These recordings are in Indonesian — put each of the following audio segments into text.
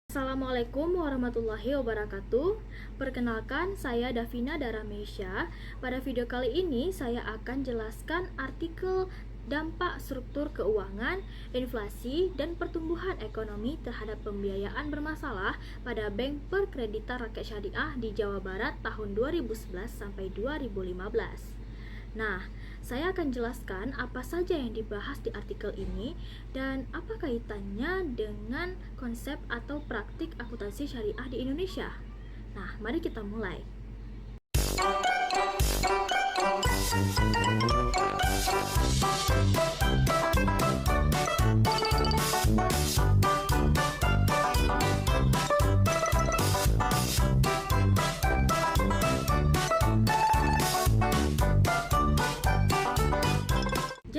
Assalamualaikum warahmatullahi wabarakatuh. Perkenalkan, saya Davina Daramesya. Pada video kali ini saya akan jelaskan artikel dampak struktur keuangan, inflasi, dan pertumbuhan ekonomi terhadap pembiayaan bermasalah pada Bank Perkreditan Rakyat Syariah di Jawa Barat tahun 2011 sampai 2015. Nah, saya akan jelaskan apa saja yang dibahas di artikel ini dan apa kaitannya dengan konsep atau praktik akuntansi syariah di Indonesia. Nah, mari kita mulai.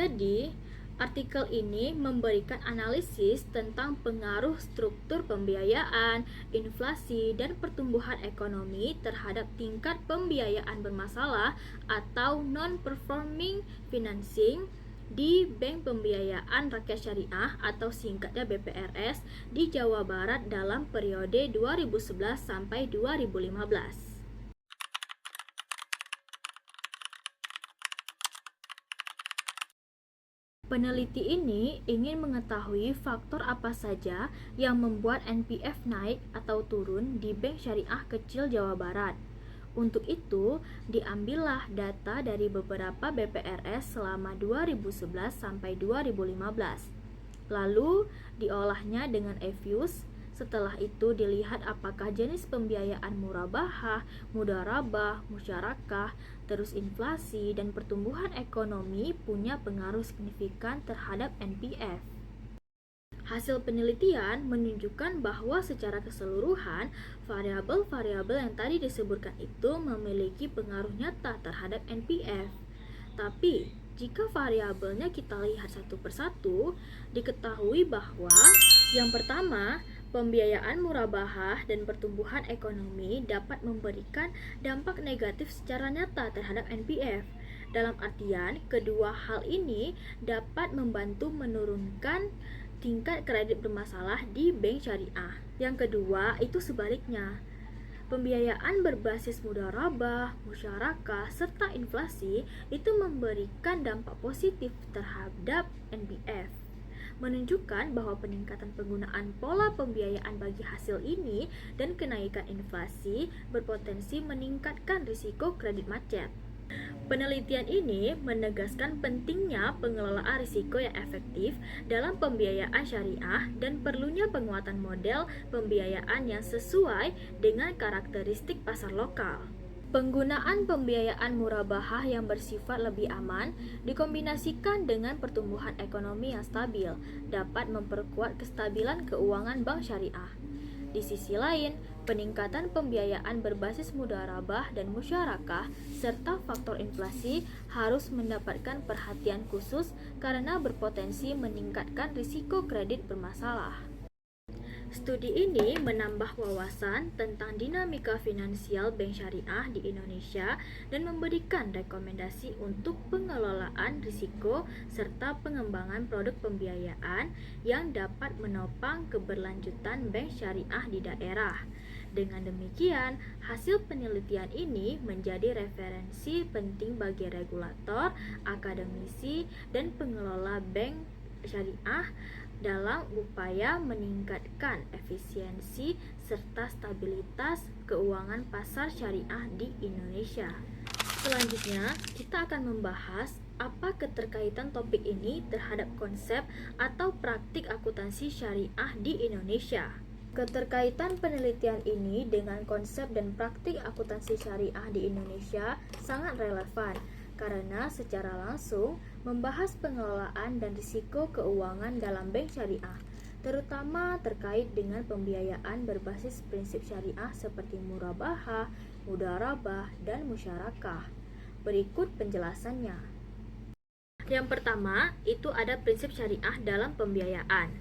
Jadi, artikel ini memberikan analisis tentang pengaruh struktur pembiayaan, inflasi, dan pertumbuhan ekonomi terhadap tingkat pembiayaan bermasalah atau non-performing financing di Bank Pembiayaan Rakyat Syariah atau singkatnya BPRS di Jawa Barat dalam periode 2011 sampai 2015. Peneliti ini ingin mengetahui faktor apa saja yang membuat NPF naik atau turun di Bank Syariah Kecil Jawa Barat. Untuk itu, diambillah data dari beberapa BPRS selama 2011 sampai 2015. Lalu, diolahnya dengan EVIUS. Setelah itu dilihat apakah jenis pembiayaan murabahah, mudharabah, musyarakah, terus inflasi dan pertumbuhan ekonomi punya pengaruh signifikan terhadap NPF. Hasil penelitian menunjukkan bahwa secara keseluruhan variabel-variabel yang tadi disebutkan itu memiliki pengaruh nyata terhadap NPF. Tapi jika variabelnya kita lihat satu persatu, diketahui bahwa yang pertama, pembiayaan murabahah dan pertumbuhan ekonomi dapat memberikan dampak negatif secara nyata terhadap NPF. Dalam artian, kedua hal ini dapat membantu menurunkan tingkat kredit bermasalah di bank syariah. Yang kedua, itu sebaliknya. Pembiayaan berbasis mudharabah, musyarakah, serta inflasi itu memberikan dampak positif terhadap NPF, menunjukkan bahwa peningkatan penggunaan pola pembiayaan bagi hasil ini dan kenaikan inflasi berpotensi meningkatkan risiko kredit macet. Penelitian ini menegaskan pentingnya pengelolaan risiko yang efektif dalam pembiayaan syariah dan perlunya penguatan model pembiayaan yang sesuai dengan karakteristik pasar lokal. Penggunaan pembiayaan murabahah yang bersifat lebih aman dikombinasikan dengan pertumbuhan ekonomi yang stabil dapat memperkuat kestabilan keuangan bank syariah. Di sisi lain, peningkatan pembiayaan berbasis mudharabah dan musyarakah serta faktor inflasi harus mendapatkan perhatian khusus karena berpotensi meningkatkan risiko kredit bermasalah. Studi ini menambah wawasan tentang dinamika finansial bank syariah di Indonesia dan memberikan rekomendasi untuk pengelolaan risiko serta pengembangan produk pembiayaan yang dapat menopang keberlanjutan bank syariah di daerah. Dengan demikian, hasil penelitian ini menjadi referensi penting bagi regulator, akademisi, dan pengelola bank syariah dalam upaya meningkatkan efisiensi serta stabilitas keuangan pasar syariah di Indonesia. Selanjutnya, kita akan membahas apa keterkaitan topik ini terhadap konsep atau praktik akuntansi syariah di Indonesia. Keterkaitan penelitian ini dengan konsep dan praktik akuntansi syariah di Indonesia sangat relevan karena secara langsung membahas pengelolaan dan risiko keuangan dalam bank syariah, terutama terkait dengan pembiayaan berbasis prinsip syariah seperti murabahah, mudharabah, dan musyarakah. Berikut penjelasannya. Yang pertama, itu ada prinsip syariah dalam pembiayaan.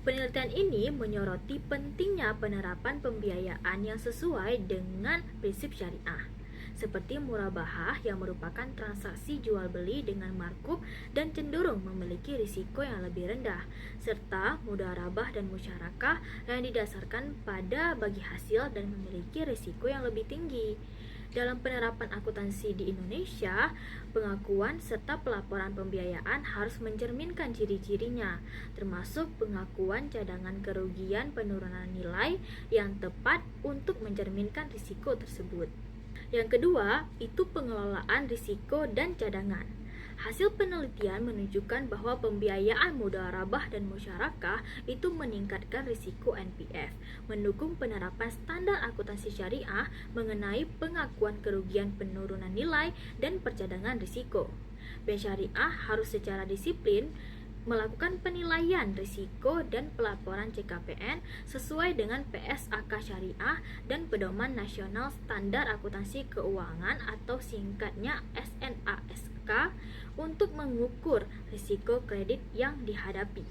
Penelitian ini menyoroti pentingnya penerapan pembiayaan yang sesuai dengan prinsip syariah. seperti murabahah yang merupakan transaksi jual beli dengan markup dan cenderung memiliki risiko yang lebih rendah, serta mudharabah dan musyarakah yang didasarkan pada bagi hasil dan memiliki risiko yang lebih tinggi. Dalam penerapan akuntansi di Indonesia, pengakuan serta pelaporan pembiayaan harus mencerminkan ciri-cirinya, termasuk pengakuan cadangan kerugian penurunan nilai yang tepat untuk mencerminkan risiko tersebut. Yang kedua, itu pengelolaan risiko dan cadangan. Hasil penelitian menunjukkan bahwa pembiayaan mudharabah dan musyarakah itu meningkatkan risiko NPF, mendukung penerapan standar akuntansi syariah mengenai pengakuan kerugian penurunan nilai dan percadangan risiko. Bank syariah harus secara disiplin melakukan penilaian risiko dan pelaporan CKPN sesuai dengan PSAK Syariah dan Pedoman Nasional Standar Akuntansi Keuangan atau singkatnya SNASK untuk mengukur risiko kredit yang dihadapi.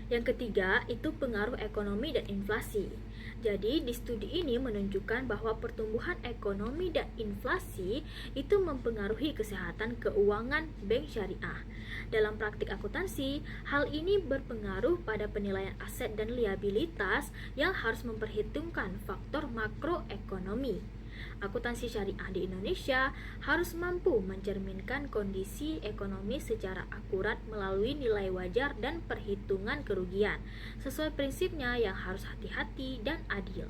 Yang ketiga, itu pengaruh ekonomi dan inflasi. Jadi, di studi ini menunjukkan bahwa pertumbuhan ekonomi dan inflasi itu mempengaruhi kesehatan keuangan bank syariah. Dalam praktik akuntansi, hal ini berpengaruh pada penilaian aset dan liabilitas yang harus memperhitungkan faktor makroekonomi. Akuntansi syariah di Indonesia harus mampu mencerminkan kondisi ekonomi secara akurat melalui nilai wajar dan perhitungan kerugian, sesuai prinsipnya yang harus hati-hati dan adil.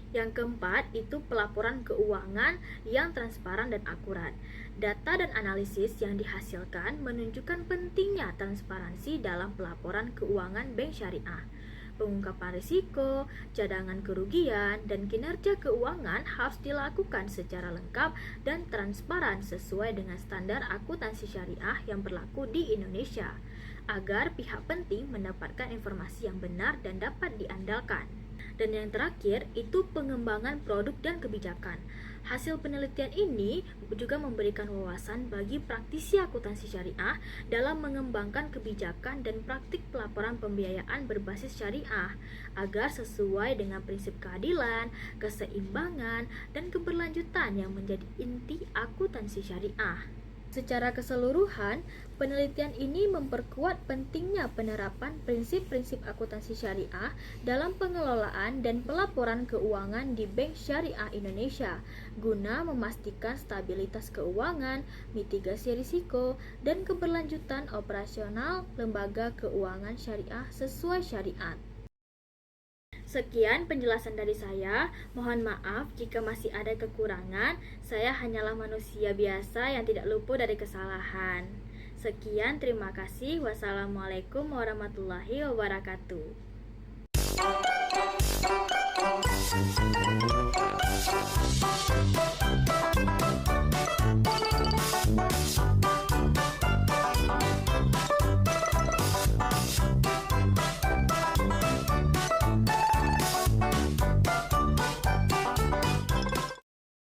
Yang keempat, itu pelaporan keuangan yang transparan dan akurat. Data dan analisis yang dihasilkan menunjukkan pentingnya transparansi dalam pelaporan keuangan bank syariah. Pengungkapan risiko, cadangan kerugian, dan kinerja keuangan harus dilakukan secara lengkap dan transparan sesuai dengan standar akuntansi syariah yang berlaku di Indonesia, agar pihak penting mendapatkan informasi yang benar dan dapat diandalkan. Dan yang terakhir, itu pengembangan produk dan kebijakan. Hasil penelitian ini juga memberikan wawasan bagi praktisi akuntansi syariah dalam mengembangkan kebijakan dan praktik pelaporan pembiayaan berbasis syariah agar sesuai dengan prinsip keadilan, keseimbangan, dan keberlanjutan yang menjadi inti akuntansi syariah. Secara keseluruhan, penelitian ini memperkuat pentingnya penerapan prinsip-prinsip akuntansi syariah dalam pengelolaan dan pelaporan keuangan di Bank Syariah Indonesia guna memastikan stabilitas keuangan, mitigasi risiko, dan keberlanjutan operasional lembaga keuangan syariah sesuai syariat. Sekian penjelasan dari saya. Mohon maaf jika masih ada kekurangan. Saya hanyalah manusia biasa yang tidak luput dari kesalahan. Sekian, terima kasih. Wassalamualaikum warahmatullahi wabarakatuh.